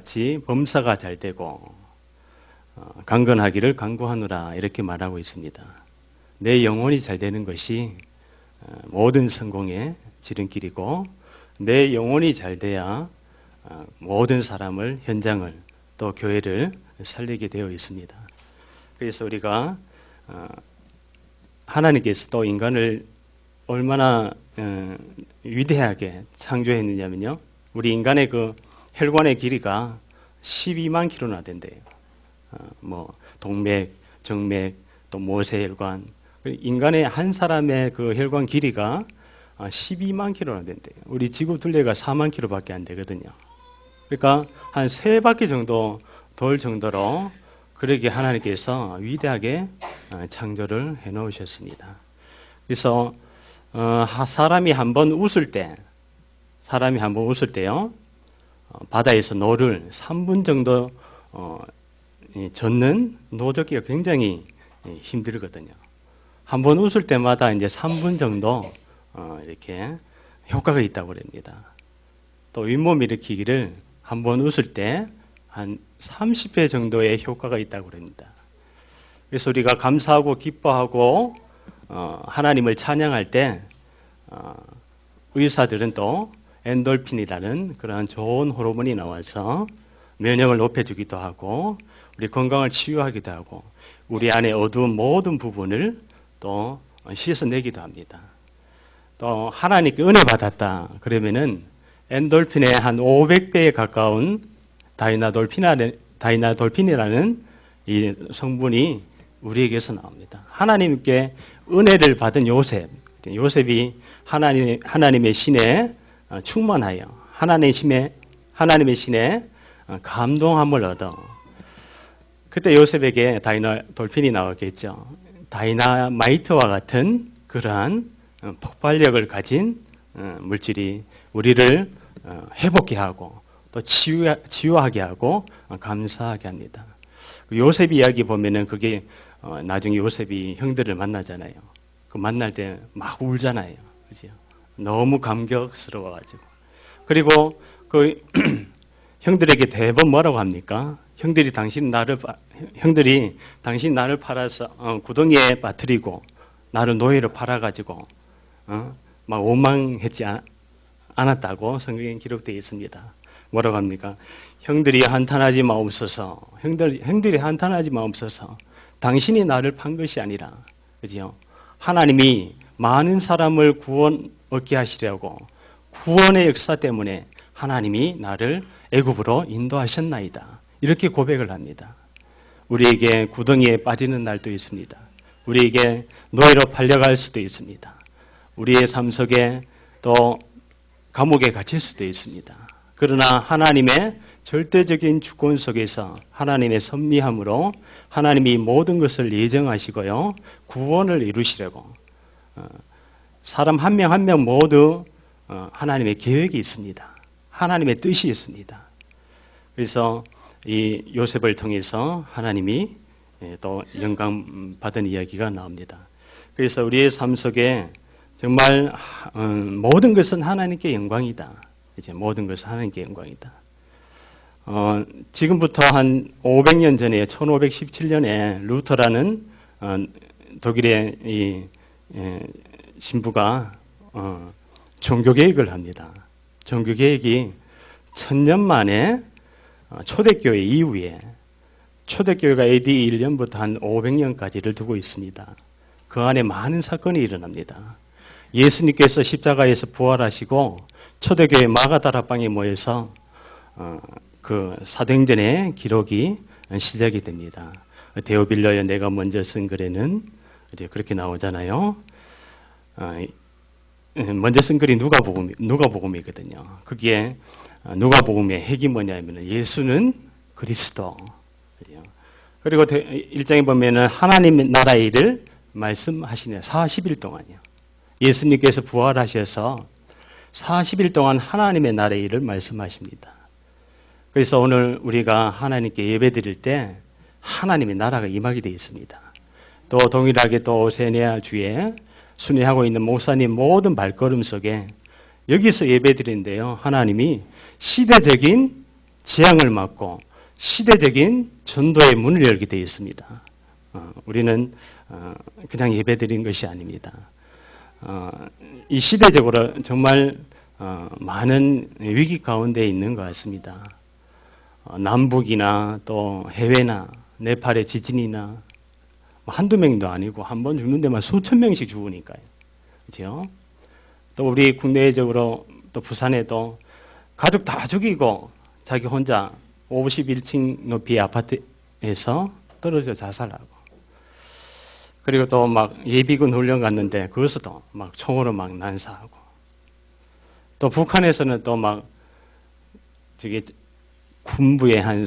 같이 범사가 잘 되고 강건하기를 간구하노라 이렇게 말하고 있습니다. 내 영혼이 잘 되는 것이 모든 성공의 지름길이고 내 영혼이 잘 돼야 모든 사람을, 현장을, 또 교회를 살리게 되어 있습니다. 그래서 우리가 하나님께서 또 인간을 얼마나 위대하게 창조했느냐면요, 우리 인간의 그 혈관의 길이가 12만 킬로나 된대요. 뭐 동맥, 정맥, 또 모세혈관, 인간의 한 사람의 그 혈관 길이가 12만 킬로나 된대요. 우리 지구 둘레가 4만 킬로밖에 안 되거든요. 그러니까 한 3바퀴 정도 돌 정도로 그렇게 하나님께서 위대하게 창조를 해 놓으셨습니다. 그래서 사람이 한번 웃을 때요, 바다에서 노를 3분 정도 젓는 노젓기가 굉장히 힘들거든요. 한번 웃을 때마다 이제 3분 정도 이렇게 효과가 있다고 합니다. 또 윗몸 일으키기를 한번 웃을 때 한 30회 정도의 효과가 있다고 합니다. 그래서 우리가 감사하고 기뻐하고 하나님을 찬양할 때 의사들은 또 엔돌핀이라는 그러한 좋은 호르몬이 나와서 면역을 높여주기도 하고 우리 건강을 치유하기도 하고 우리 안에 어두운 모든 부분을 또 씻어내기도 합니다. 또 하나님께 은혜 받았다 그러면은 엔돌핀의 한 500배에 가까운 다이나돌핀이라는 이 성분이 우리에게서 나옵니다. 하나님께 은혜를 받은 요셉이 하나님의 신에 충만하여 하나님의 신에 감동함을 얻어 그때 요셉에게 다이나돌핀이 나왔겠죠. 다이나마이트와 같은 그러한 폭발력을 가진 물질이 우리를 회복케 하고 또 치유하게 하고 감사하게 합니다. 요셉 이야기 보면은 그게 나중에 요셉이 형들을 만나잖아요. 그 만날 때 막 울잖아요. 그죠? 너무 감격스러워가지고. 그리고 그 형들에게 대번 뭐라고 합니까? 형들이 당신 나를 팔아서 구덩이에 빠뜨리고 나를 노예로 팔아가지고 막 원망했지 않았다고 성경에 기록되어 있습니다. 뭐라고 합니까? 형들이 한탄하지 마옵소서. 형들이 한탄하지 마옵소서. 당신이 나를 판 것이 아니라, 그죠? 하나님이 많은 사람을 구원 얻게 하시려고 구원의 역사 때문에 하나님이 나를 애굽으로 인도하셨나이다. 이렇게 고백을 합니다. 우리에게 구덩이에 빠지는 날도 있습니다. 우리에게 노예로 팔려갈 수도 있습니다. 우리의 삶 속에 또 감옥에 갇힐 수도 있습니다. 그러나 하나님의 절대적인 주권 속에서 하나님의 섭리함으로 하나님이 모든 것을 예정하시고요, 구원을 이루시려고 사람 한 명 한 명 모두 하나님의 계획이 있습니다. 하나님의 뜻이 있습니다. 그래서 이 요셉을 통해서 하나님이 또 영광 받은 이야기가 나옵니다. 그래서 우리의 삶 속에 정말 모든 것은 하나님께 영광이다. 이제 모든 것은 하나님께 영광이다. 지금부터 한 500년 전에 1517년에 루터라는 독일의 이 신부가 종교개혁을 합니다. 종교개혁이 1000년 만에 초대교회 이후에 초대교회가 AD 1년부터 한 500년까지를 두고 있습니다. 그 안에 많은 사건이 일어납니다. 예수님께서 십자가에서 부활하시고 초대교회 마가다락방에 모여서 그 사도행전의 기록이 시작이 됩니다. 데오빌러여 내가 먼저 쓴 글에는 이제 그렇게 나오잖아요. 먼저 쓴 글이 누가복음이거든요. 그게 누가복음의 핵이 뭐냐면 예수는 그리스도. 그리고 1장에 보면은 하나님 나라의 일을 말씀하시네요. 40일 동안요. 예수님께서 부활하셔서 40일 동안 하나님의 나라의 일을 말씀하십니다. 그래서 오늘 우리가 하나님께 예배드릴 때 하나님의 나라가 임하게 되어 있습니다. 또 동일하게 또 오세니아 주에 순회하고 있는 목사님 모든 발걸음 속에 여기서 예배드리는데요, 하나님이 시대적인 재앙을 막고 시대적인 전도의 문을 열게 되어 있습니다. 우리는 그냥 예배드린 것이 아닙니다. 이 시대적으로 정말 많은 위기 가운데 있는 것 같습니다. 남북이나 또 해외나 네팔의 지진이나 한두 명도 아니고 한 번 죽는 데만 수천 명씩 죽으니까요. 그렇죠? 또 우리 국내적으로 또 부산에도 가족 다 죽이고 자기 혼자 51층 높이의 아파트에서 떨어져 자살하고, 그리고 또 막 예비군 훈련 갔는데 그것도 막 총으로 막 난사하고, 또 북한에서는 또 막 저기 군부의 한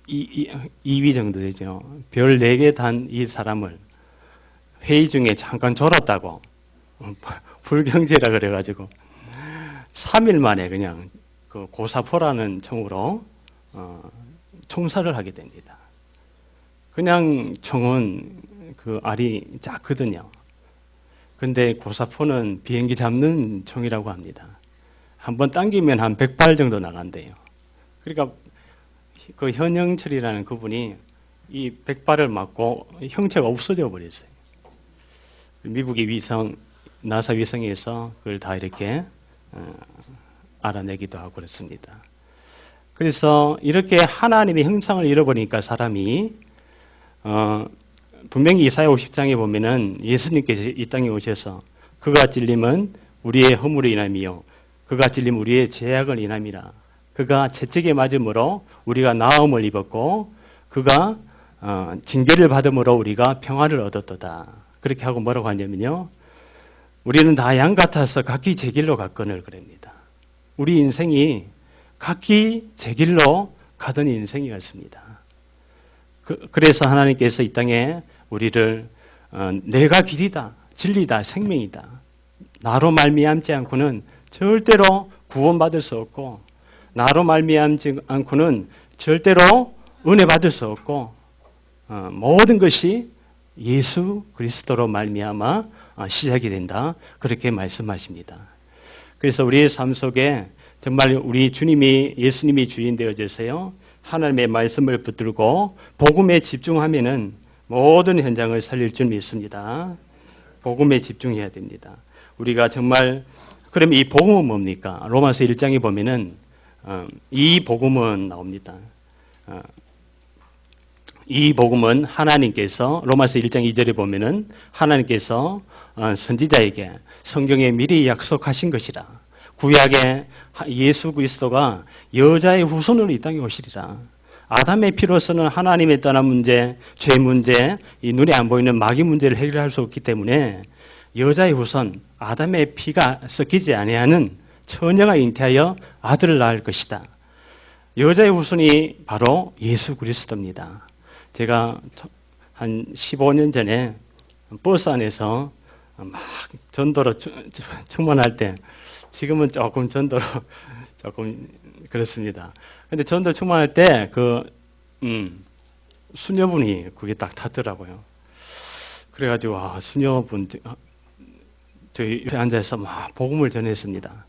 2위 정도 되죠. 별 4개 단 이 사람을 회의 중에 잠깐 졸았다고 불경제라 그래가지고 3일 만에 그냥 그 고사포라는 총으로 총살을 하게 됩니다. 그냥 총은 그 알이 작거든요. 근데 고사포는 비행기 잡는 총이라고 합니다. 한번 당기면 한 100발 정도 나간대요. 그러니까 그 현영철이라는 그분이 이 100발을 맞고 형체가 없어져 버렸어요. 미국의 위성, 나사 위성에서 그걸 다 이렇게 알아내기도 하고 그렇습니다. 그래서 이렇게 하나님의 형상을 잃어버리니까 사람이 분명히 이사야 50장에 보면은 예수님께서 이 땅에 오셔서 그가 찔림은 우리의 허물의 인함이요 그가 찔림 우리의 죄악을 인함이라. 그가 채찍에 맞음으로 우리가 나음을 입었고 그가 징계를 받음으로 우리가 평화를 얻었도다. 그렇게 하고 뭐라고 하냐면요, 우리는 다 양 같아서 각기 제 길로 갔거늘 그럽니다. 우리 인생이 각기 제 길로 가던 인생이었습니다. 그래서 하나님께서 이 땅에 우리를 내가 길이다, 진리다, 생명이다. 나로 말미암지 않고는 절대로 구원받을 수 없고 나로 말미암지 않고는 절대로 은혜 받을 수 없고 모든 것이 예수 그리스도로 말미암아 시작이 된다. 그렇게 말씀하십니다. 그래서 우리의 삶 속에 정말 우리 주님이 예수님이 주인 되어주세요. 하나님의 말씀을 붙들고 복음에 집중하면은 모든 현장을 살릴 줄 믿습니다. 복음에 집중해야 됩니다. 우리가 정말 그럼 이 복음은 뭡니까? 로마서 1장에 보면은 이 복음은 나옵니다. 이 복음은 하나님께서 로마서 1장 2절에 보면은 하나님께서 선지자에게 성경에 미리 약속하신 것이라. 구약의 예수 그리스도가 여자의 후손으로 이 땅에 오시리라. 아담의 피로서는 하나님에 따른 문제, 죄 문제, 이 눈에 안 보이는 마귀 문제를 해결할 수 없기 때문에 여자의 후손, 아담의 피가 섞이지 아니하는 처녀가 잉태하여 아들을 낳을 것이다. 여자의 후손이 바로 예수 그리스도입니다. 제가 한 15년 전에 버스 안에서 막 전도로 충만할 때, 지금은 조금 전도로 조금 그렇습니다. 근데 전도 충만할 때 수녀분이 그게 딱 탔더라고요. 그래가지고 수녀분 저희 옆에 앉아서 막 복음을 전했습니다.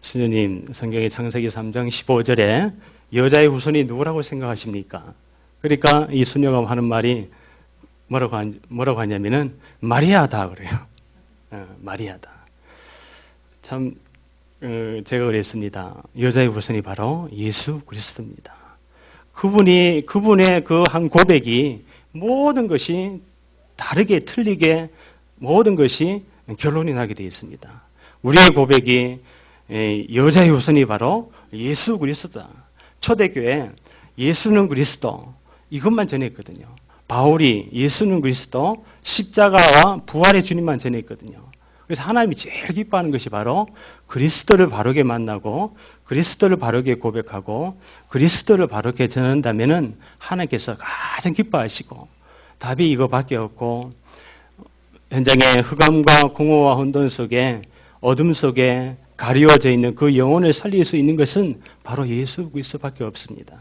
수녀님, 성경의 창세기 3장 15절에 여자의 후손이 누구라고 생각하십니까? 그러니까 이 수녀가 하는 말이 뭐라고 하냐면은 마리아다 그래요. 마리아다. 참 제가 그랬습니다. 여자의 후손이 바로 예수 그리스도입니다. 그분의 그 한 고백이 모든 것이 다르게 틀리게 모든 것이 결론이 나게 되어 있습니다. 우리의 고백이 여자의 후손이 바로 예수 그리스도다. 초대교회 예수는 그리스도 이것만 전했거든요. 바울이 예수는 그리스도 십자가와 부활의 주님만 전했거든요. 그래서 하나님이 제일 기뻐하는 것이 바로 그리스도를 바르게 만나고 그리스도를 바르게 고백하고 그리스도를 바르게 전한다면은 하나님께서 가장 기뻐하시고, 답이 이거밖에 없고 현장의 흑암과 공허와 혼돈 속에 어둠 속에 가리워져 있는 그 영혼을 살릴 수 있는 것은 바로 예수 그리스도밖에 없습니다.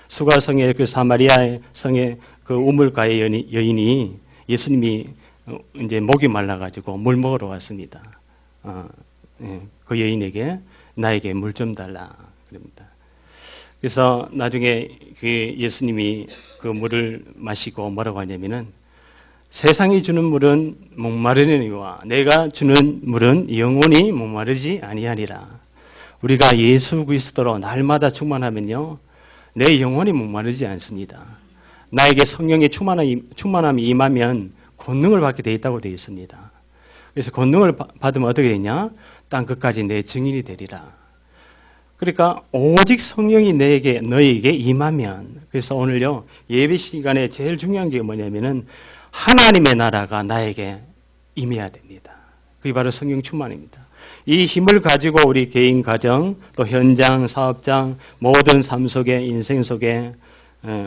수가성의 그 사마리아 성의 그 우물가의 여인이 예수님이 이제 목이 말라가지고 물 먹으러 왔습니다. 그 여인에게 나에게 물 좀 달라 그럽니다. 그래서 나중에 그 예수님이 그 물을 마시고 뭐라고 하냐면은 세상이 주는 물은 목마르니와 내가 주는 물은 영원히 목마르지 아니하리라. 우리가 예수 그리스도로 날마다 충만하면요, 내 영혼이 목마르지 않습니다. 나에게 성령의 충만함이 임하면 권능을 받게 돼 있다고 되어 있습니다. 그래서 권능을 받으면 어떻게 되냐? 땅 끝까지 내 증인이 되리라. 그러니까 오직 성령이 너에게 임하면, 그래서 오늘요 예배 시간에 제일 중요한 게 뭐냐면은 하나님의 나라가 나에게 임해야 됩니다. 그게 바로 성령 충만입니다. 이 힘을 가지고 우리 개인 가정, 또 현장, 사업장, 모든 삶 속에, 인생 속에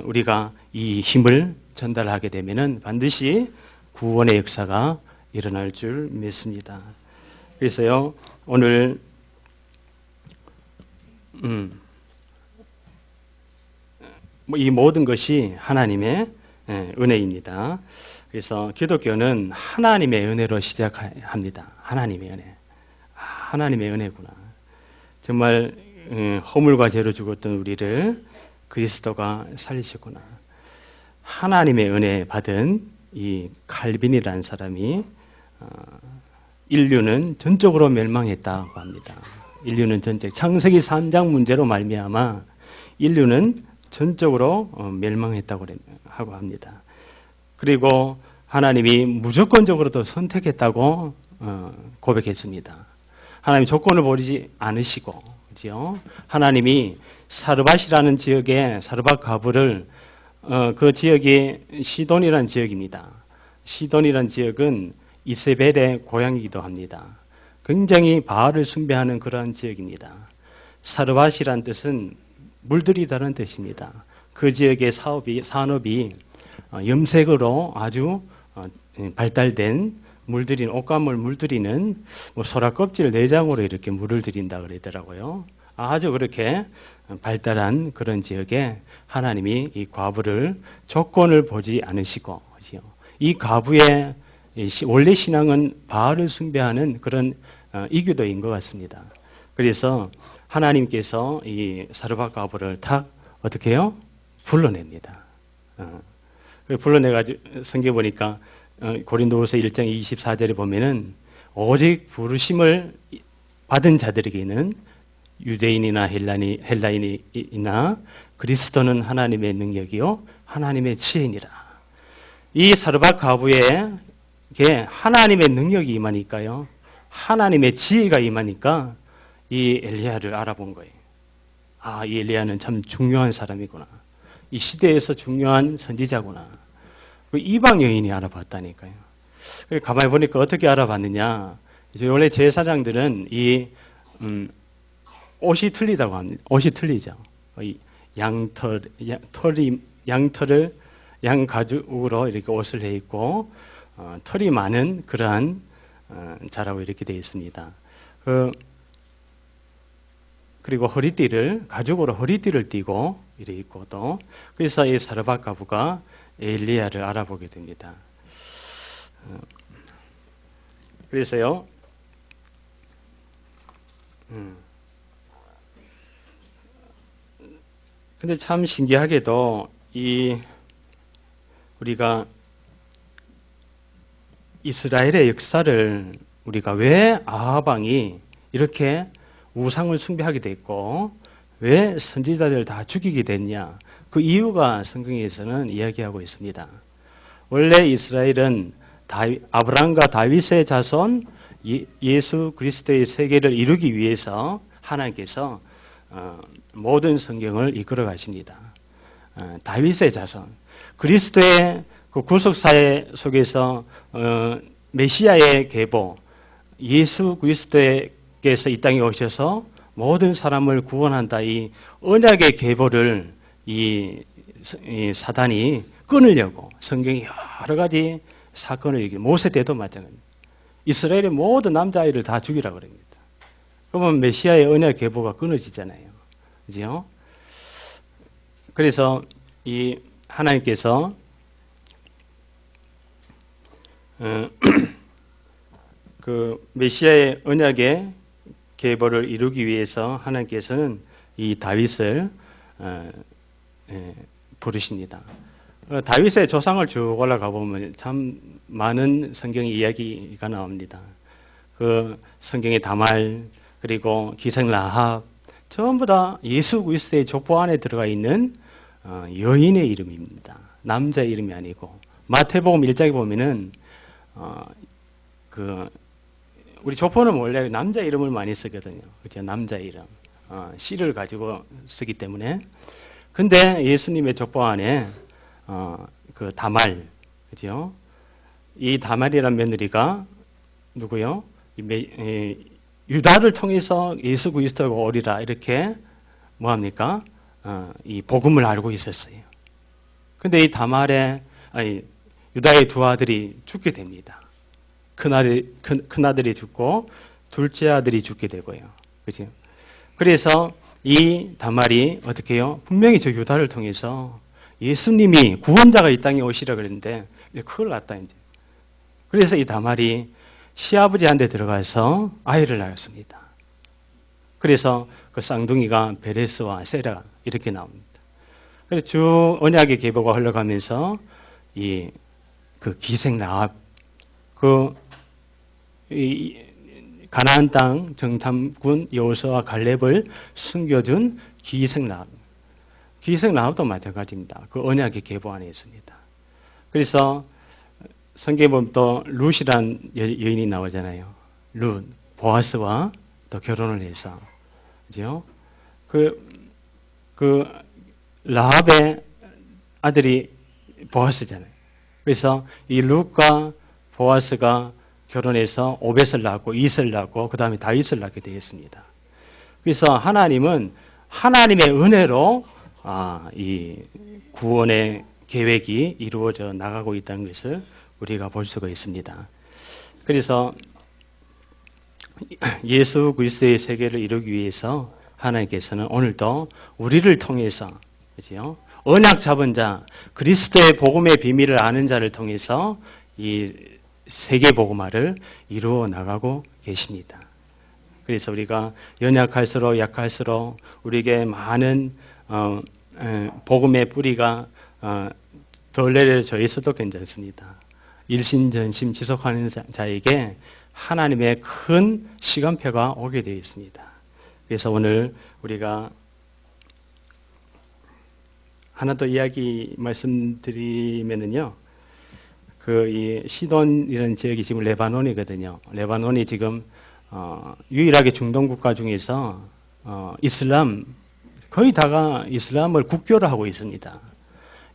우리가 이 힘을 전달하게 되면은 반드시 구원의 역사가 일어날 줄 믿습니다. 그래서요 오늘 이 모든 것이 하나님의 은혜입니다. 그래서 기독교는 하나님의 은혜로 시작합니다. 하나님의 은혜. 하나님의 은혜구나. 정말 허물과 죄로 죽었던 우리를 그리스도가 살리셨구나. 하나님의 은혜 받은 이 칼빈이라는 사람이 인류는 전적으로 멸망했다고 합니다. 인류는 창세기 3장 문제로 말미암아 인류는 전적으로 멸망했다고 하고 합니다. 그리고 하나님이 무조건적으로도 선택했다고 고백했습니다. 하나님 조건을 버리지 않으시고, 그죠? 하나님이 사르밧이라는 지역에 사르밧 가부를 그 지역이 시돈이라는 지역입니다. 시돈이라는 지역은 이세벨의 고향이기도 합니다. 굉장히 바알을 숭배하는 그러한 지역입니다. 사르밧이라는 뜻은 물들이다는 뜻입니다. 그 지역의 산업이 염색으로 아주 발달된 옷감을 물들이는 소라 껍질 내장으로 이렇게 물을 들인다 그러더라고요. 아주 그렇게 발달한 그런 지역에 하나님이 이 과부를 조건을 보지 않으시고, 이 과부의 원래 신앙은 바알을 숭배하는 그런 이교도인 것 같습니다. 그래서 하나님께서 이 사르밧 과부를 탁 어떻게 해요? 불러냅니다. 불러내가지고 성경 보니까 고린도후서 1장 24절에 보면은 오직 부르심을 받은 자들에게는 유대인이나 헬라인이나 그리스도는 하나님의 능력이요 하나님의 지혜니라. 이 사르밧 과부에게 하나님의 능력이 임하니까요, 하나님의 지혜가 임하니까 이 엘리야를 알아본 거예요. 아, 이 엘리야는 참 중요한 사람이구나. 이 시대에서 중요한 선지자구나. 그 이방 여인이 알아봤다니까요. 가만히 보니까 어떻게 알아봤느냐. 이제 원래 제사장들은 이 옷이 틀리다고 합니다. 옷이 틀리죠. 양털을 양 가죽으로 이렇게 옷을 해 입고 털이 많은 그러한 자라고 이렇게 되어 있습니다. 그리고 가죽으로 허리띠를 띠고 이렇게 있고, 또 그래서 이 사르밧 과부가 엘리야를 알아보게 됩니다. 그래서요, 근데 참 신기하게도 우리가 이스라엘의 역사를 우리가 왜 아합 왕이 이렇게 우상을 숭배하게 됐고 왜 선지자들을 다 죽이게 됐냐, 그 이유가 성경에서는 이야기하고 있습니다. 원래 이스라엘은 아브라함과 다윗의 자손 예수 그리스도의 세계를 이루기 위해서 하나님께서 모든 성경을 이끌어 가십니다. 다윗의 자손, 그리스도의 그 구속사회 속에서 메시아의 계보, 예수 그리스도께서 이 땅에 오셔서 모든 사람을 구원한다, 이 언약의 계보를 이 사단이 끊으려고 성경이 여러 가지 사건을 얘기해요. 모세 때도 마찬가지입니다. 이스라엘의 모든 남자아이를 다 죽이라고 그럽니다. 그러면 메시아의 언약 계보가 끊어지잖아요. 그죠? 그래서 이 하나님께서 그 메시아의 언약의 계보를 이루기 위해서 하나님께서는 이 다윗을 부르십니다. 다윗의 조상을 쭉 올라가 보면 참 많은 성경 이야기가 나옵니다. 그 성경의 다말 그리고 기생 라합 전부 다 예수 그리스도의 족보 안에 들어가 있는 여인의 이름입니다. 남자의 이름이 아니고 마태복음 1장에 보면은 우리 족보는 원래 남자 이름을 많이 쓰거든요. 그렇죠? 남자 이름 씨를 가지고 쓰기 때문에. 근데 예수님의 족보 안에 그 다말, 그죠? 이 다말이라는 며느리가 누구요? 유다를 통해서 예수 그리스도가 오리라 이렇게 뭐합니까? 이 복음을 알고 있었어요. 근데 이 유다의 두 아들이 죽게 됩니다. 큰 아들이 죽고 둘째 아들이 죽게 되고요. 그죠? 그래서 이 다말이 어떻게 해요? 분명히 저 유다를 통해서 예수님이 구원자가 이 땅에 오시라 그랬는데 큰일 났다 이제. 그래서 이 다말이 시아버지한테 들어가서 아이를 낳았습니다. 그래서 그 쌍둥이가 베레스와 세라 이렇게 나옵니다. 그래서 쭉 언약의 계보가 흘러가면서 그 기생 라합, 가나안 땅 정탐꾼 여호수아와 갈렙을 숨겨준 기생 라합. 기생 라합도 마찬가지입니다. 그 언약의 계보 안에 있습니다. 그래서 성경에 보면 또 룻이란 여인이 나오잖아요. 룻, 보아스와 또 결혼을 해서, 그죠? 그 라합의 아들이 보아스잖아요. 그래서 이 룻과 보아스가 결혼해서 오벳을 낳고 이스를 낳고 그 다음에 다윗을 낳게 되었습니다. 그래서 하나님은 하나님의 은혜로 이 구원의 계획이 이루어져 나가고 있다는 것을 우리가 볼 수가 있습니다. 그래서 예수 그리스도의 세계를 이루기 위해서 하나님께서는 오늘도 우리를 통해서, 그죠? 언약 잡은 자, 그리스도의 복음의 비밀을 아는 자를 통해서 이 세계 복음화를 이루어 나가고 계십니다. 그래서 우리가 연약할수록 약할수록 우리에게 많은 복음의 뿌리가 덜 내려져 있어도 괜찮습니다. 일신전심 지속하는 자에게 하나님의 큰 시간표가 오게 되어 있습니다. 그래서 오늘 우리가 하나 더 이야기 말씀드리면은요, 이 시돈이라는 지역이 지금 레바논이거든요. 레바논이 지금 유일하게 중동 국가 중에서 이슬람 거의 다가 이슬람을 국교로 하고 있습니다.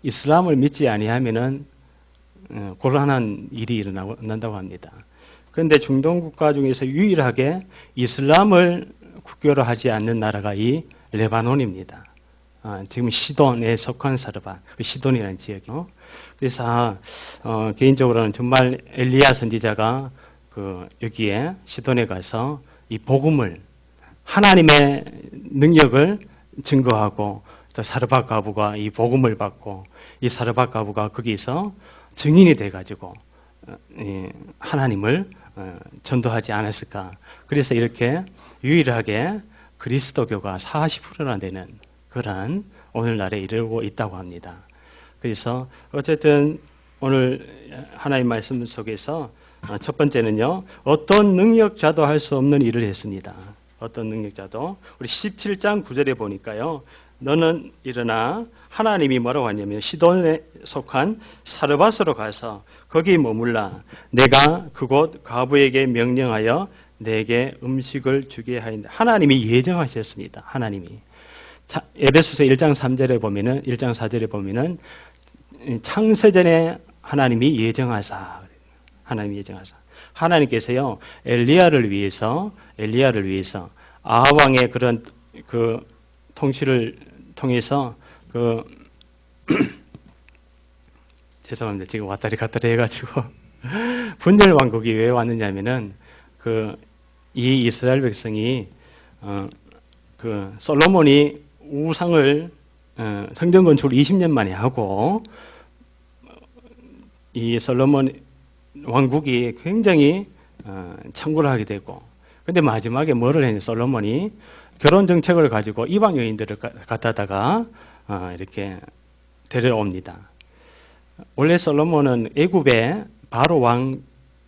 이슬람을 믿지 아니하면은 곤란한 일이 일어난다고 합니다. 그런데 중동 국가 중에서 유일하게 이슬람을 국교로 하지 않는 나라가 이 레바논입니다. 지금 시돈에 속한 사르밧, 시돈이라는 지역이요. 그래서 개인적으로는 정말 엘리야 선지자가 여기에 시돈에 가서 이 복음을 하나님의 능력을 증거하고 또 사르밧 과부가 이 복음을 받고 이 사르밧 과부가 거기서 증인이 돼가지고 하나님을 전도하지 않았을까. 그래서 이렇게 유일하게 그리스도교가 40%나 되는 그런 오늘날에 이르고 있다고 합니다. 그래서 어쨌든 오늘 하나님 말씀 속에서 첫 번째는요, 어떤 능력자도 할 수 없는 일을 했습니다. 어떤 능력자도. 우리 17장 9절에 보니까요, 너는 일어나 하나님이 뭐라고 하냐면 시돈에 속한 사르밧으로 가서 거기 머물라. 내가 그곳 과부에게 명령하여 내게 음식을 주게 하인다. 하나님이 예정하셨습니다. 하나님이. 에베소서 1장 3절에 보면은 1장 4절에 보면은 창세전에 하나님이 예정하사. 하나님이 예정하사. 하나님께서요, 엘리야를 위해서 아합 왕의 그런 통치를 통해서 죄송합니다. 지금 왔다리 갔다리 해가지고 분열 왕국이 왜 왔느냐면은 이 이스라엘 백성이 솔로몬이 우상을 성전 건축을 20년 만에 하고 이 솔로몬 왕국이 굉장히 창궐을 하게 되고, 근데 마지막에 뭐를 했냐? 솔로몬이 결혼 정책을 가지고 이방 여인들을 갖다다가 이렇게 데려옵니다. 원래 솔로몬은 애굽의 바로 왕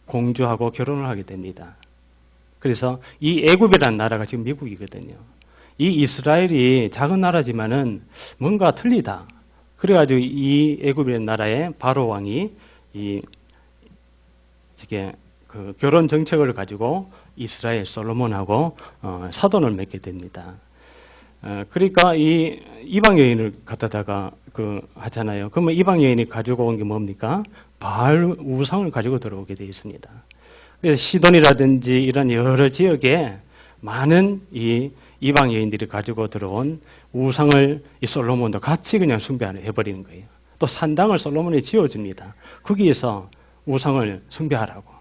공주하고 결혼을 하게 됩니다. 그래서 이 애굽이라는 나라가 지금 미국이거든요. 이 이스라엘이 작은 나라지만은 뭔가 틀리다. 그래가지고 이 애굽이라는 나라의 바로 왕이 그 결혼 정책을 가지고 이스라엘 솔로몬하고 사돈을 맺게 됩니다. 그러니까 이 이방 여인을 갖다다가 하잖아요. 그러면 이방 여인이 가지고 온 게 뭡니까? 바알 우상을 가지고 들어오게 되어 있습니다. 그래서 시돈이라든지 이런 여러 지역에 많은 이 이방 여인들이 가지고 들어온 우상을 이 솔로몬도 같이 그냥 숭배해 버리는 거예요. 또 산당을 솔로몬이 지어줍니다. 거기에서 우상을 숭배하라고.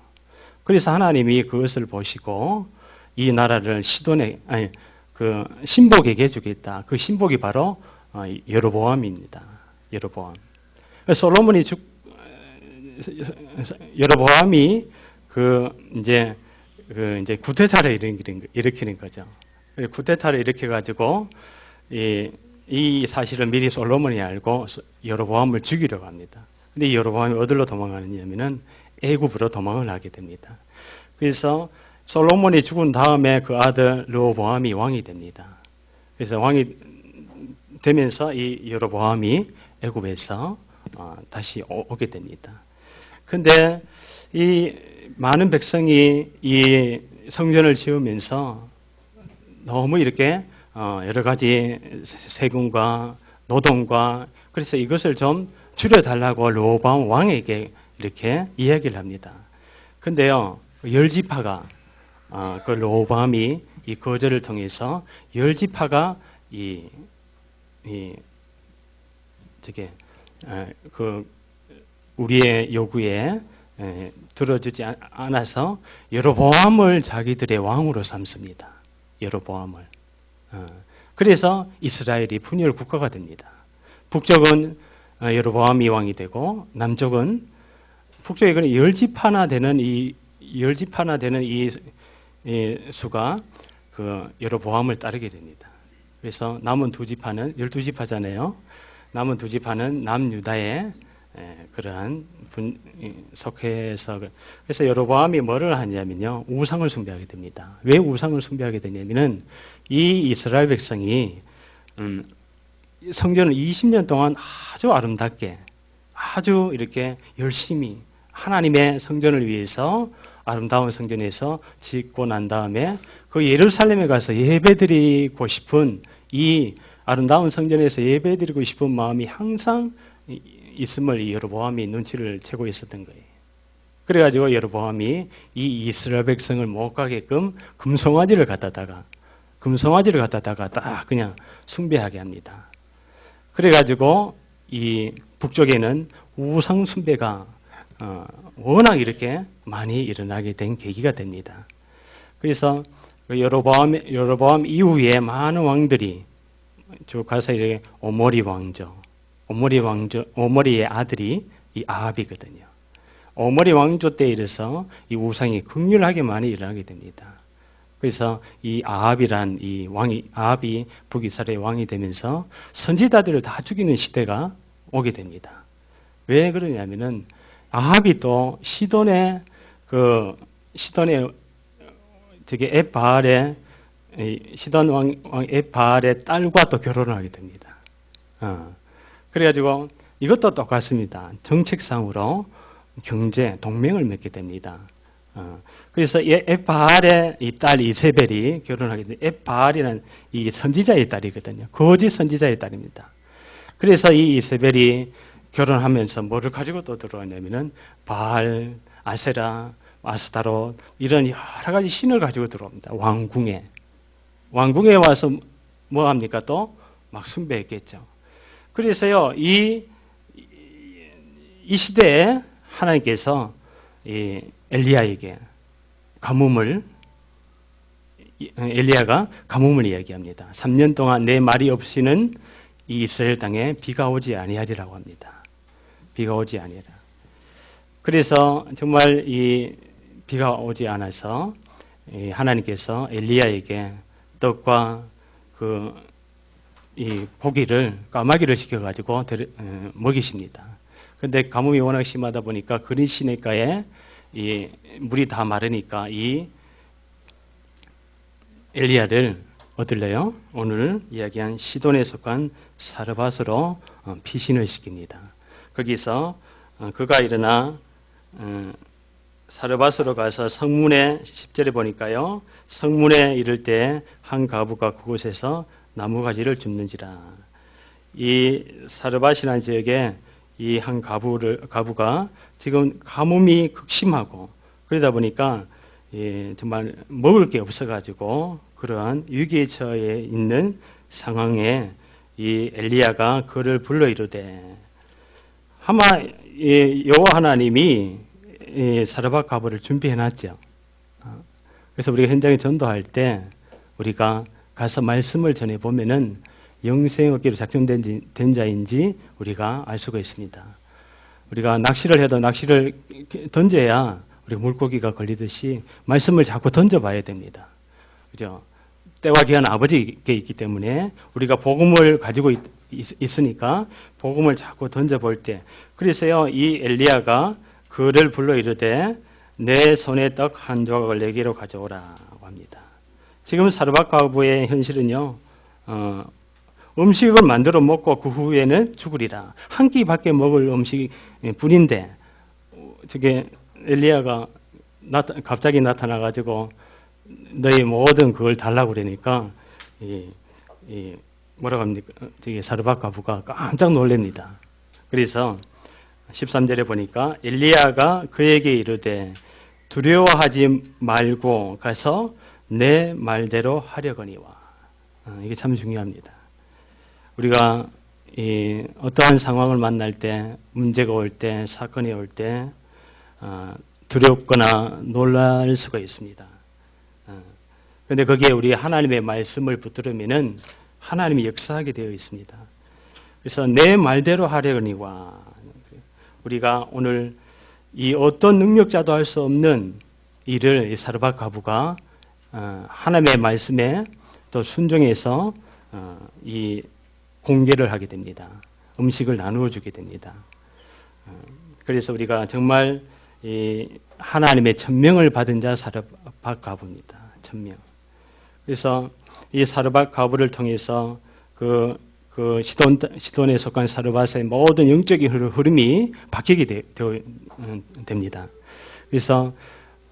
그래서 하나님이 그것을 보시고 이 나라를 신복에게 주겠다. 그 신복이 바로 여로보암입니다. 여로보암. 솔로몬이 여로보암이 이제 쿠데타를 일으키는 거죠. 쿠데타를 일으켜가지고 이 사실을 미리 솔로몬이 알고 여로보암을 죽이려고 합니다. 근데 여로보암이 어디로 도망가느냐면은 애굽으로 도망을 하게 됩니다. 그래서 솔로몬이 죽은 다음에 그 아들 르호보암이 왕이 됩니다. 그래서 왕이 되면서 이 여로보암이 애굽에서 다시 오게 됩니다. 근데 이 많은 백성이 이 성전을 지으면서 너무 이렇게 여러 가지 세금과 노동과 그래서 이것을 좀 줄여달라고 르호보암 왕에게 이렇게 이야기를 합니다. 근데요, 열 지파가 그 르호보암이 이 거절을 통해서 열 지파가 우리의 요구에 들어주지 않아서 여로보암을 자기들의 왕으로 삼습니다. 여로보암을. 그래서 이스라엘이 분열 국가가 됩니다. 북쪽은 여로보암이 왕이 되고 남쪽은 북쪽에 열 지파나 되는 이 수가 그 여로보암을 따르게 됩니다. 그래서 남은 두 지파는 12지파잖아요. 남은 두 지파는 남유다의 그러한 속해서 그래서 여로보암이 뭐를 하냐면요, 우상을 숭배하게 됩니다. 왜 우상을 숭배하게 되냐면은 이 이스라엘 백성이 성전을 20년 동안 아주 아름답게 아주 이렇게 열심히 하나님의 성전을 위해서 아름다운 성전에서 짓고 난 다음에 그 예루살렘에 가서 예배드리고 싶은 이 아름다운 성전에서 예배드리고 싶은 마음이 항상 있음을 이 여로보암이 눈치를 채고 있었던 거예요. 그래가지고 여로보암이 이 이스라엘 백성을 못 가게끔 금송아지를 갖다다가 딱 그냥 숭배하게 합니다. 그래가지고 이 북쪽에는 우상 숭배가 워낙 이렇게 많이 일어나게 된 계기가 됩니다. 그래서 여로보암 이후에 많은 왕들이 쭉 가서 이렇게 오므리의 아들이 이 아합이거든요. 오므리 왕조 때 이래서 이 우상이 극렬하게 많이 일어나게 됩니다. 그래서 이 아합이란 아합이 북이스라엘의 왕이 되면서 선지자들을 다 죽이는 시대가 오게 됩니다. 왜 그러냐면은 아합이 또 시돈의 엣바알의 시돈 왕 엣바알의 딸과 또 결혼을 하게 됩니다. 그래가지고 이것도 똑같습니다. 정책상으로 경제 동맹을 맺게 됩니다. 그래서 엣바알의 이 딸 이세벨이 결혼하게 됩니다. 엣바알이라는 이 선지자의 딸이거든요. 거짓 선지자의 딸입니다. 그래서 이 이세벨이 결혼하면서 뭐를 가지고 또 들어오냐면은 바알, 아세라, 아스타롯 이런 여러 가지 신을 가지고 들어옵니다. 왕궁에 와서 뭐 합니까? 또 막 숭배했겠죠. 그래서요 이 시대에 하나님께서 이 엘리야가 가뭄을 이야기합니다. 3년 동안 내 말이 없이는 이 이스라엘 땅에 비가 오지 아니하리라고 합니다. 비가 오지 아니하리라. 그래서 정말 이 비가 오지 않아서 하나님께서 엘리야에게 떡과 이 고기를 까마귀를 시켜가지고 먹이십니다. 근데 가뭄이 워낙 심하다 보니까 그린 시냇가에 이 물이 다 마르니까 이 엘리야를 얻을래요? 오늘 이야기한 시돈에 속한 사르밧으로 피신을 시킵니다. 거기서 그가 일어나 사르밧으로 가서 성문에 10절에 보니까요. 성문에 이를 때 한 과부가 그곳에서 나무가지를 줍는지라. 이 사르밧이라는 지역에 이 한 과부가 지금 가뭄이 극심하고 그러다 보니까 정말 먹을 게 없어가지고 그러한 위기에 처해 있는 상황에 이 엘리야가 그를 불러 이르되 아마 여호와 하나님이 사르밧 과부를 준비해놨죠. 그래서 우리가 현장에 전도할 때 우리가 가서 말씀을 전해보면은 영생 얻기로 작정된 자인지 우리가 알 수가 있습니다. 우리가 낚시를 해도 낚시를 던져야 우리가 물고기가 걸리듯이 말씀을 자꾸 던져봐야 됩니다. 그죠? 때와 기한 아버지께 있기 때문에 우리가 복음을 가지고 있으니까 복음을 자꾸 던져볼 때 그래서요 이 엘리야가 그를 불러 이르되 내 손에 떡 한 조각을 내게로 가져오라고 합니다. 지금 사르밧 과부의 현실은요 음식을 만들어 먹고 그 후에는 죽으리라. 한 끼밖에 먹을 음식 뿐인데 저게 엘리야가 갑자기 나타나가지고 너희 모든 그걸 달라고 그러니까 뭐라고 합니까? 저기 사르밧 과부가 깜짝 놀랍니다. 그래서 13절에 보니까 엘리야가 그에게 이르되 두려워하지 말고 가서 내 말대로 하려거니와. 이게 참 중요합니다. 우리가 어떠한 상황을 만날 때, 문제가 올 때, 사건이 올 때 두렵거나 놀랄 수가 있습니다. 그런데 거기에 우리 하나님의 말씀을 붙들으면은 하나님이 역사하게 되어 있습니다. 그래서 내 말대로 하려거니와 우리가 오늘 이 어떤 능력자도 할 수 없는 일을 사르밧 과부가 하나님의 말씀에 또 순종해서 이 공개를 하게 됩니다. 음식을 나누어 주게 됩니다. 그래서 우리가 정말 이 하나님의 천명을 받은 자 사르밧 과부입니다. 천명. 그래서 이 사르밧 과부를 통해서 그 시돈에 속한 사르밧의 모든 영적인 흐름이 바뀌게 됩니다. 그래서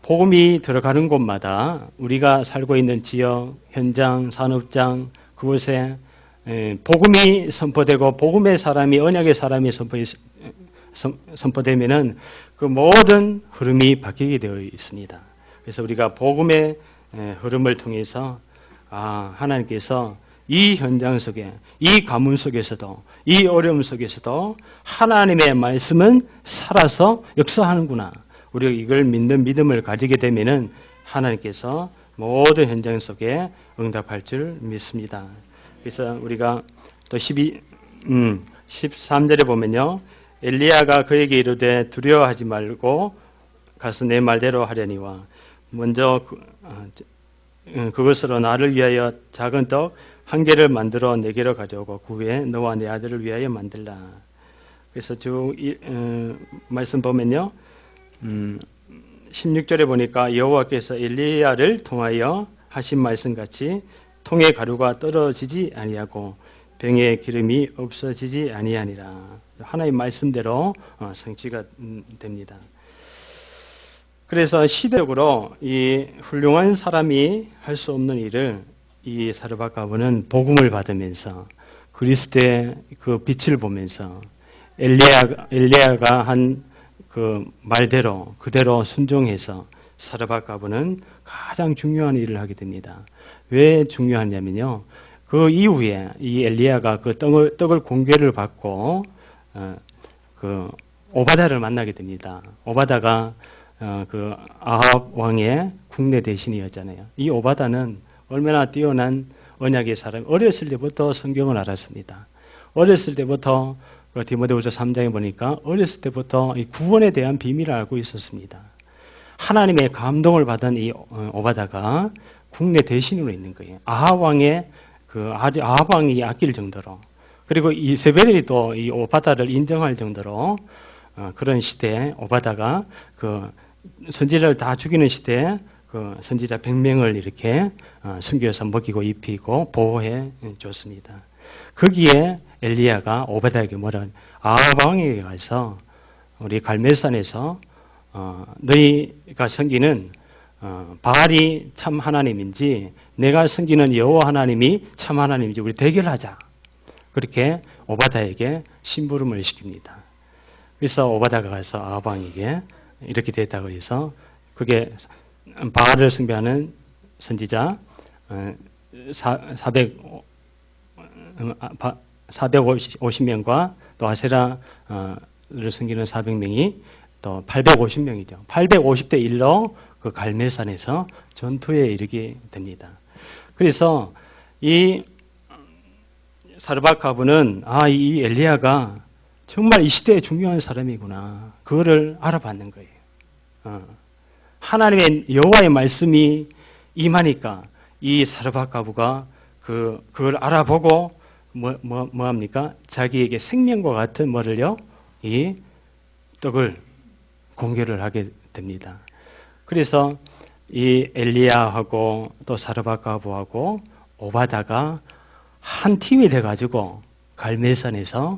복음이 들어가는 곳마다 우리가 살고 있는 지역, 현장, 산업장 그곳에 복음이 선포되고 복음의 사람이 언약의 사람이 선포되면은 그 모든 흐름이 바뀌게 되어 있습니다. 그래서 우리가 복음의 흐름을 통해서 하나님께서 이 현장 속에, 이 가문 속에서도, 이 어려움 속에서도 하나님의 말씀은 살아서 역사하는구나. 우리가 이걸 믿는 믿음을 가지게 되면은 하나님께서 모든 현장 속에 응답할 줄 믿습니다. 그래서 우리가 또 13절에 보면요. 엘리야가 그에게 이르되 두려워하지 말고 가서 내 말대로 하려니와 먼저 그것으로 나를 위하여 작은 떡 한 개를 만들어 내게로 가져오고 그 후에 너와 내 아들을 위하여 만들라. 그래서 말씀 보면요. 16절에 보니까 여호와께서 엘리야를 통하여 하신 말씀같이 통의 가루가 떨어지지 아니하고 병의 기름이 없어지지 아니하니라. 하나님 말씀대로 성취가 됩니다. 그래서 시대적으로 이 훌륭한 사람이 할 수 없는 일을 이 사르밧 과부는 복음을 받으면서 그리스도의 그 빛을 보면서 엘리야가 한 그 말대로 그대로 순종해서 사르밧 과부는 가장 중요한 일을 하게 됩니다. 왜 중요하냐면요. 그 이후에 이 엘리야가 그 떡을 공개를 받고 그 오바다를 만나게 됩니다. 오바다가 그 아합 왕의 국내 대신이었잖아요. 이 오바다는 얼마나 뛰어난 언약의 사람, 어렸을 때부터 성경을 알았습니다. 어렸을 때부터 디모데후서 3장에 보니까 어렸을 때부터 이 구원에 대한 비밀을 알고 있었습니다. 하나님의 감동을 받은 이 오바다가 국내 대신으로 있는 거예요. 아합 왕의 그 아방이 아낄 정도로, 그리고 이세벨이 또 이 오바다를 인정할 정도로 그런 시대에 오바다가 그 선지자를 다 죽이는 시대에 그 선지자 100명을 이렇게 숨겨서 먹이고 입히고 보호해 줬습니다. 거기에 엘리야가 오바다에게 뭐라, 아방에게 가서 우리 갈멜산에서 너희가 섬기는 바알이 참 하나님인지 내가 섬기는 여호와 하나님이 참 하나님인지 우리 대결하자. 그렇게 오바다에게 심부름을 시킵니다. 그래서 오바다가 가서 아방에게 이렇게 됐다고 해서 그게 바알을 숭배하는 선지자 450명과 또 아세라를 섬기는 400명이 또 850명이죠. 850대 1로 그 갈멜산에서 전투에 이르게 됩니다. 그래서 이 사르밧가브는 이 엘리야가 정말 이 시대에 중요한 사람이구나. 그거를 알아봤는 거예요. 하나님의 여호와의 말씀이 임하니까 이 사르밧가브가 그걸 알아보고 뭐 합니까? 자기에게 생명과 같은 뭐를요? 이 떡을 공개를 하게 됩니다. 그래서 이 엘리야하고 또 사르밧가브하고 오바다가 한 팀이 돼가지고 갈멜산에서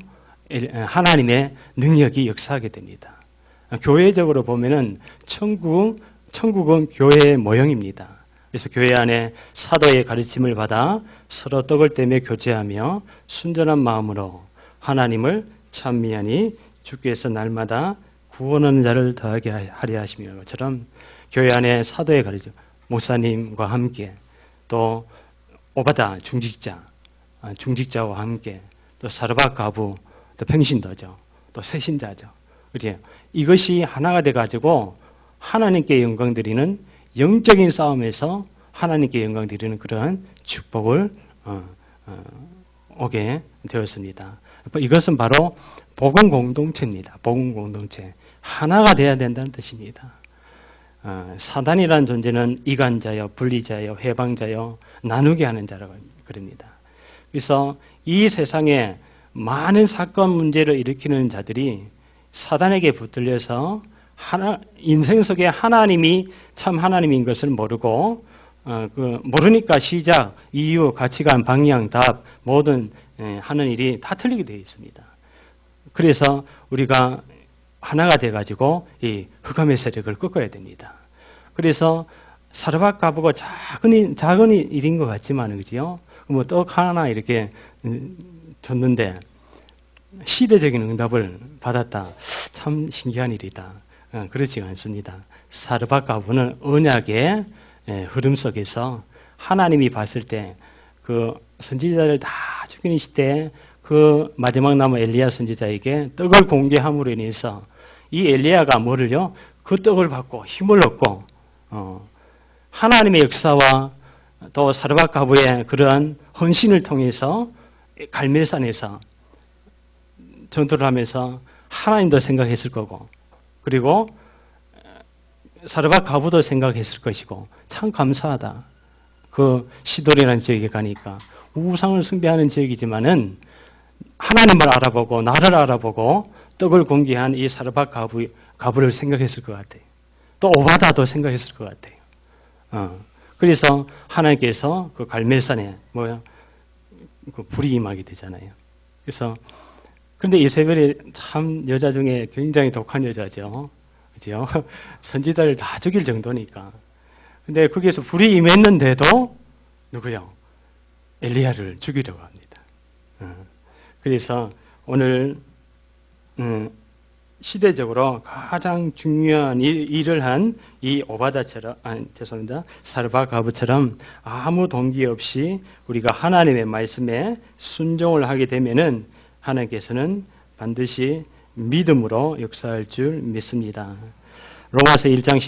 하나님의 능력이 역사하게 됩니다. 교회적으로 보면은 천국은 교회의 모형입니다. 그래서 교회 안에 사도의 가르침을 받아 서로 떡을 떼며 교제하며 순전한 마음으로 하나님을 찬미하니 주께서 날마다 구원하는 자를 더하게 하려 하시며 것처럼 교회 안에 사도의 가르침, 목사님과 함께 또 오바다 중직자와 함께 또 사르밧가브 또 평신도죠. 또 새신자죠. 그죠? 이것이 하나가 돼 가지고 하나님께 영광 드리는 영적인 싸움에서 하나님께 영광 드리는 그러한 축복을 오게 되었습니다. 이것은 바로 복음 공동체입니다. 복음 공동체. 하나가 돼야 된다는 뜻입니다. 사단이라는 존재는 이간자요, 분리자요, 해방자요, 나누게 하는 자라고 그럽니다. 그래서 이 세상에 많은 사건 문제를 일으키는 자들이 사단에게 붙들려서 인생 속에 하나님이 참 하나님인 것을 모르고 모르니까 시작, 이유, 가치관, 방향, 답 모든 하는 일이 다 틀리게 되어 있습니다. 그래서 우리가 하나가 돼가지고 이 흑암의 세력을 꺾어야 됩니다. 그래서 사르밧가브가 작은 일인 것 같지만 그지요? 뭐 떡 하나 이렇게 줬는데 시대적인 응답을 받았다. 참 신기한 일이다. 그렇지 않습니다. 사르밧가브는 언약의 흐름 속에서 하나님이 봤을 때 그 선지자를 다 죽이는 시대에 그 마지막 남은 엘리야 선지자에게 떡을 공개함으로 인해서 이 엘리야가 뭐를요? 그 떡을 받고 힘을 얻고 하나님의 역사와 또 사르밧가브의 그러한 헌신을 통해서 갈멜산에서 전투를 하면서 하나님도 생각했을 거고 그리고 사르밧가브도 생각했을 것이고 참 감사하다. 그 시돌이라는 지역에 가니까 우상을 숭배하는 지역이지만은 하나님을 알아보고 나를 알아보고 떡을 공개한 이 사르밧가브를 생각했을 것 같아요. 또 오바다도 생각했을 것 같아요. 그래서 하나님께서 그 갈멜산에 그 불이 임하게 되잖아요. 그래서 그런데 이세벨이 참 여자 중에 굉장히 독한 여자죠. 그죠? 선지자를 다 죽일 정도니까. 근데 거기에서 불이 임했는데도 누구요? 엘리야를 죽이려고 합니다. 그래서 오늘 시대적으로 가장 중요한 일을 한 이 오바다처럼, 죄송합니다. 사르밧가브처럼 아무 동기 없이 우리가 하나님의 말씀에 순종을 하게 되면은 하나님께서는 반드시 믿음으로 역사할 줄 믿습니다. 로마서 1장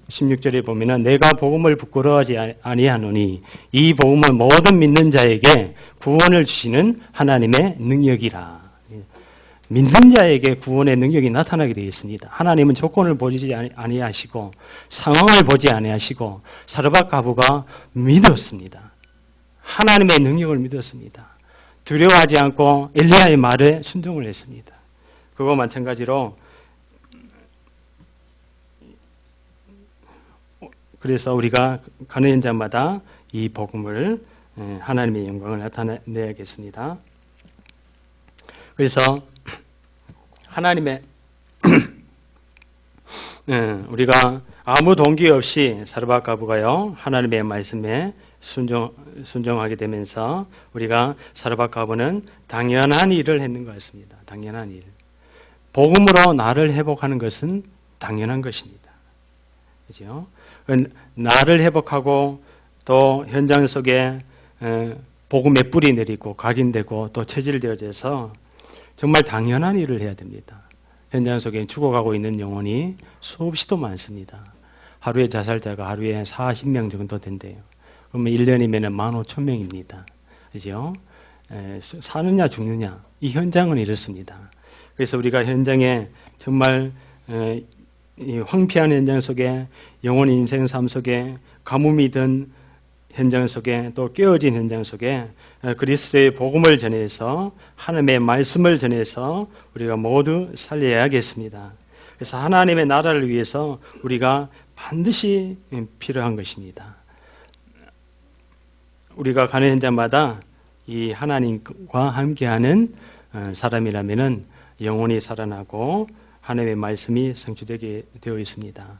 16절에 보면은 내가 복음을 부끄러워하지 아니하노니 이 복음은 모든 믿는 자에게 구원을 주시는 하나님의 능력이라. 믿는 자에게 구원의 능력이 나타나게 되어 있습니다. 하나님은 조건을 보지 아니하시고 상황을 보지 아니하시고 사르밧가브가 믿었습니다. 하나님의 능력을 믿었습니다. 두려워하지 않고 엘리야의 말에 순종을 했습니다. 그거 마찬가지로 그래서 우리가 가는 현장마다 이 복음을 하나님의 영광을 나타내야겠습니다. 그래서 하나님의 우리가 아무 동기 없이 사르밧가부가요 하나님의 말씀에 순종하게 되면서 우리가 사르밧가부는 당연한 일을 했는 것 같습니다. 당연한 일. 복음으로 나를 회복하는 것은 당연한 것입니다. 그죠? 나를 회복하고 또 현장 속에 복음의 뿌리 내리고 각인되고 또 체질되어져서 정말 당연한 일을 해야 됩니다. 현장 속에 죽어가고 있는 영혼이 수없이도 많습니다. 하루에 자살자가 하루에 40명 정도 된대요. 그러면 1년이면 15,000명입니다. 그죠? 사느냐 죽느냐 이 현장은 이렇습니다. 그래서 우리가 현장에 정말 이 황폐한 현장 속에 영혼의 인생 삶 속에 가뭄이 든 현장 속에 또 깨어진 현장 속에 그리스도의 복음을 전해서 하나님의 말씀을 전해서 우리가 모두 살려야겠습니다. 그래서 하나님의 나라를 위해서 우리가 반드시 필요한 것입니다. 우리가 가는 현장마다 이 하나님과 함께하는 사람이라면은 영혼이 살아나고 하나님의 말씀이 성취되게 되어 있습니다.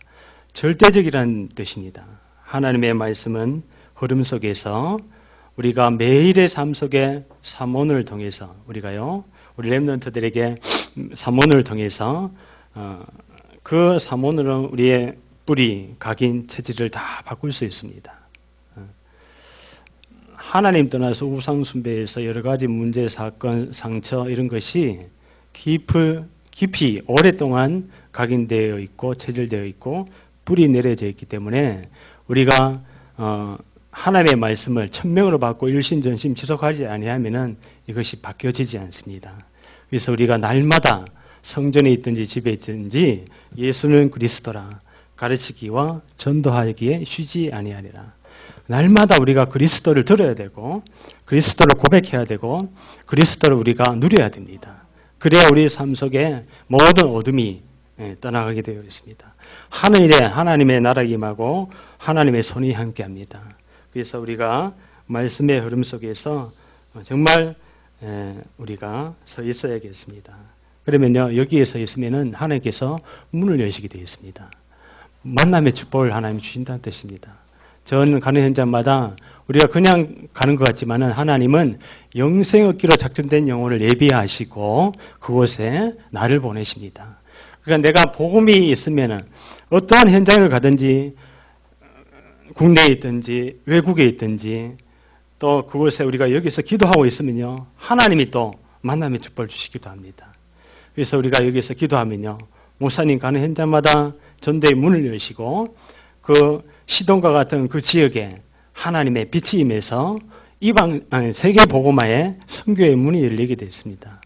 절대적이라는 뜻입니다. 하나님의 말씀은 흐름 속에서 우리가 매일의 삶 속에 사모를 통해서 우리가요 우리 렘넌트들에게 사모를 통해서 그 사모는 우리의 뿌리, 각인, 체질을 다 바꿀 수 있습니다. 하나님 떠나서 우상 숭배에서 여러 가지 문제, 사건, 상처 이런 것이 깊이 오랫동안 각인되어 있고 체질되어 있고 뿌리 내려져 있기 때문에 우리가 하나님의 말씀을 천명으로 받고 일신전심 지속하지 아니하면은 이것이 바뀌어지지 않습니다. 그래서 우리가 날마다 성전에 있든지 집에 있든지 예수는 그리스도라 가르치기와 전도하기에 쉬지 아니하리라. 날마다 우리가 그리스도를 들어야 되고 그리스도를 고백해야 되고 그리스도를 우리가 누려야 됩니다. 그래야 우리 삶 속에 모든 어둠이 떠나가게 되어 있습니다. 하늘에 하나님의 나라가 임하고 하나님의 손이 함께합니다. 그래서 우리가 말씀의 흐름 속에서 정말 우리가 서 있어야겠습니다. 그러면요 여기에 서 있으면은 하나님께서 문을 여시게 되어 있습니다. 만남의 축복을 하나님이 주신다는 뜻입니다. 전 가는 현장마다 우리가 그냥 가는 것 같지만은 하나님은 영생 얻기로 작정된 영혼을 예비하시고 그곳에 나를 보내십니다. 그러니까 내가 복음이 있으면은 어떠한 현장을 가든지 국내에 있든지 외국에 있든지 또 그곳에 우리가 여기서 기도하고 있으면요 하나님이 또 만남의 축복을 주시기도 합니다. 그래서 우리가 여기서 기도하면요 목사님 가는 현장마다 전도의 문을 여시고 그 시돈과 같은 그 지역에 하나님의 빛이 임해서 세계 복음화에 선교의 문이 열리게 됐습니다.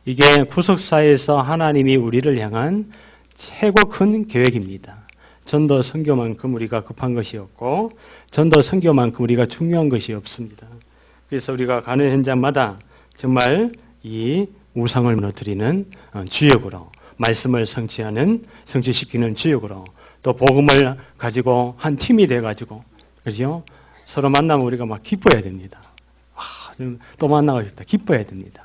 이게 구속사에서 하나님이 우리를 향한 최고 큰 계획입니다. 전도 선교만큼 우리가 급한 것이 없고 전도 선교만큼 우리가 중요한 것이 없습니다. 그래서 우리가 가는 현장마다 정말 이 우상을 무너뜨리는 주역으로 말씀을 성취시키는 주역으로 또 복음을 가지고 한 팀이 돼가지고 그죠? 서로 만나면 우리가 막 기뻐해야 됩니다. 또 만나고 싶다. 기뻐해야 됩니다.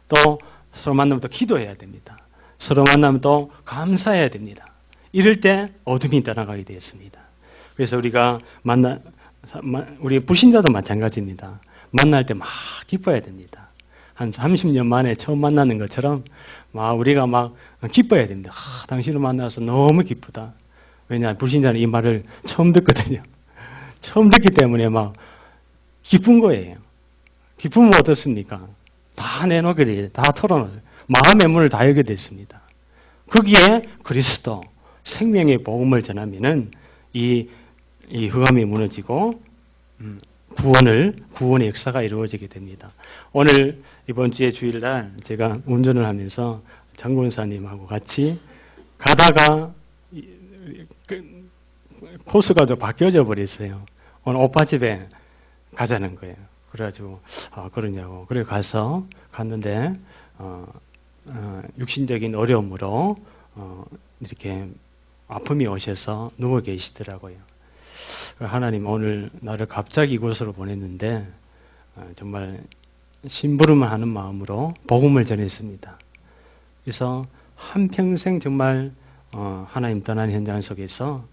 또 서로 만나면 또 기도해야 됩니다. 서로 만나면 또 감사해야 됩니다. 이럴 때 어둠이 떠나가게 되었습니다. 그래서 우리가 우리 불신자도 마찬가지입니다. 만날 때 막 기뻐해야 됩니다. 한 30년 만에 처음 만나는 것처럼 우리가 막 기뻐해야 됩니다. 당신을 만나서 너무 기쁘다. 왜냐 불신자는 이 말을 처음 듣거든요. 처음 듣기 때문에 막 기쁜 거예요. 기쁘면 어떻습니까? 다 내놓게 돼요. 다 털어놓아요. 마음의 문을 다 열게 됐습니다. 거기에 그리스도 생명의 복음을 전하면은 이 흑암이 무너지고 구원의 역사가 이루어지게 됩니다. 오늘 이번 주에 주일날 제가 운전을 하면서 장군사님하고 같이 가다가 코스가 좀 바뀌어져 버렸어요. 오늘 오빠 집에 가자는 거예요. 그래가지고 그러냐고. 그래 갔는데 육신적인 어려움으로 이렇게 아픔이 오셔서 누워 계시더라고요. 하나님 오늘 나를 갑자기 이곳으로 보냈는데 정말 심부름하는 마음으로 복음을 전했습니다. 그래서 한평생 정말 하나님 떠난 현장 속에서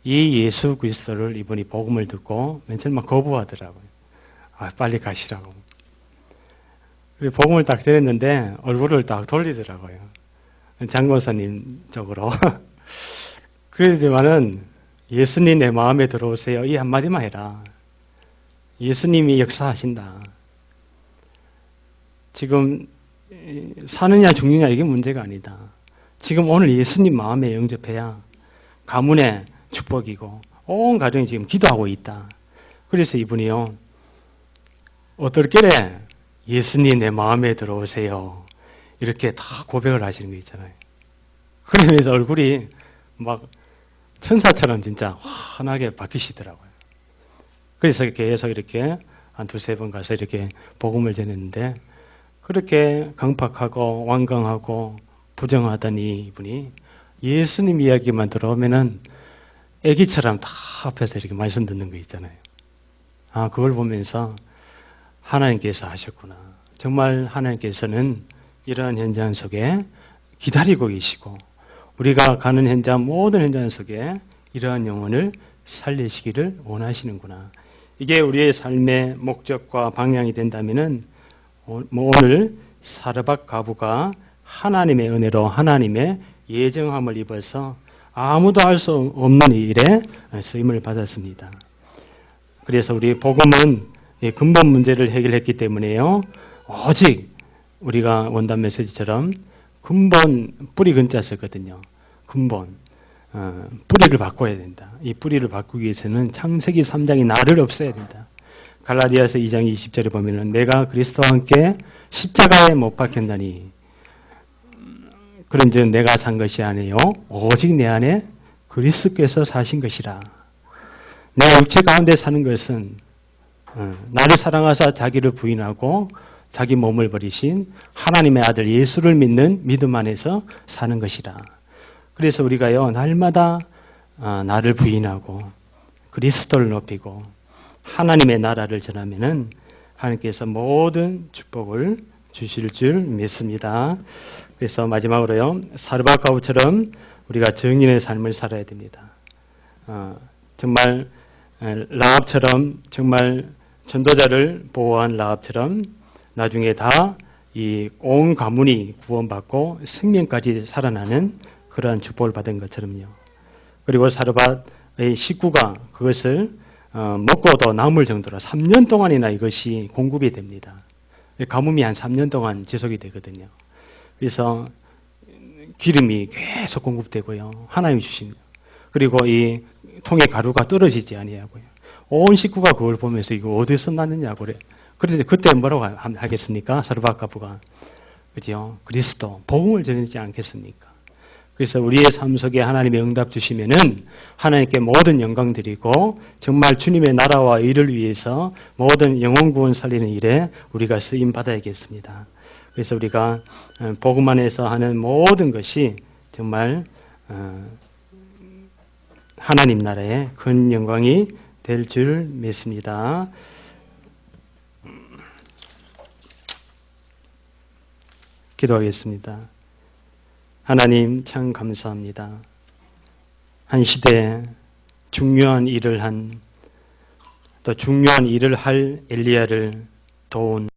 이 예수 그리스도를 이분이 복음을 듣고 맨 처음 막 거부하더라고요. 빨리 가시라고. 복음을 딱 전했는데 얼굴을 딱 돌리더라고요. 장권사님 쪽으로. 그러지만은 예수님 내 마음에 들어오세요. 이 한마디만 해라. 예수님이 역사하신다. 지금 사느냐 죽느냐 이게 문제가 아니다. 지금 오늘 예수님 마음에 영접해야 가문의 축복이고 온 가정이 지금 기도하고 있다. 그래서 이분이요. 어떨게래 예수님 내 마음에 들어오세요. 이렇게 다 고백을 하시는 거 있잖아요. 그러면서 얼굴이 막 천사처럼 진짜 환하게 바뀌시더라고요. 그래서 계속 이렇게 한 두세 번 가서 이렇게 복음을 전했는데 그렇게 강팍하고 완강하고 부정하던 이분이 예수님 이야기만 들어오면은 애기처럼 다 앞에서 이렇게 말씀 듣는 거 있잖아요. 그걸 보면서 하나님께서 하셨구나. 정말 하나님께서는 이러한 현장 속에 기다리고 계시고 우리가 가는 현장 모든 현장 속에 이러한 영혼을 살리시기를 원하시는구나. 이게 우리의 삶의 목적과 방향이 된다면은 오늘 사르밧 과부가 하나님의 은혜로 하나님의 예정함을 입어서 아무도 할 수 없는 일에 쓰임을 받았습니다. 그래서 우리 복음은 근본 문제를 해결했기 때문에요. 오직 우리가 원단 메시지처럼 근본 뿌리 근자 썼거든요. 근본 뿌리를 바꿔야 된다. 이 뿌리를 바꾸기 위해서는 창세기 3장이 나를 없애야 된다. 갈라디아서 2장 20절에 보면은 내가 그리스도와 함께 십자가에 못 박혔나니 그런즉 내가 산 것이 아니요 오직 내 안에 그리스도께서 사신 것이라. 내가 육체 가운데 사는 것은 나를 사랑하사 자기를 부인하고 자기 몸을 버리신 하나님의 아들 예수를 믿는 믿음 안에서 사는 것이라. 그래서 우리가요 날마다 나를 부인하고 그리스도를 높이고 하나님의 나라를 전하면은 하나님께서 모든 축복을 주실 줄 믿습니다. 그래서 마지막으로요 사르밧 과부처럼 우리가 정인의 삶을 살아야 됩니다. 정말 라합처럼 정말 전도자를 보호한 라합처럼 나중에 다 이 온 가문이 구원받고 생명까지 살아나는 그러한 축복을 받은 것처럼요. 그리고 사르밧의 식구가 그것을 먹고도 남을 정도로 3년 동안이나 이것이 공급이 됩니다. 가뭄이 한 3년 동안 지속이 되거든요. 그래서 기름이 계속 공급되고요. 하나님이 주십니다. 그리고 이 통에 가루가 떨어지지 아니하고요. 온 식구가 그걸 보면서 이거 어디서 났느냐고 그래. 그런데 그때 뭐라고 하겠습니까? 사르밧 과부가. 그죠? 그리스도, 복음을 전하지 않겠습니까? 그래서 우리의 삶 속에 하나님의 응답 주시면은 하나님께 모든 영광 드리고 정말 주님의 나라와 일을 위해서 모든 영혼 구원 살리는 일에 우리가 쓰임 받아야겠습니다. 그래서 우리가 복음 안에서 하는 모든 것이 정말 하나님 나라의 큰 영광이 될 줄 믿습니다. 기도하겠습니다. 하나님 참 감사합니다. 한 시대에 중요한 일을 한 또 중요한 일을 할 엘리야를 도운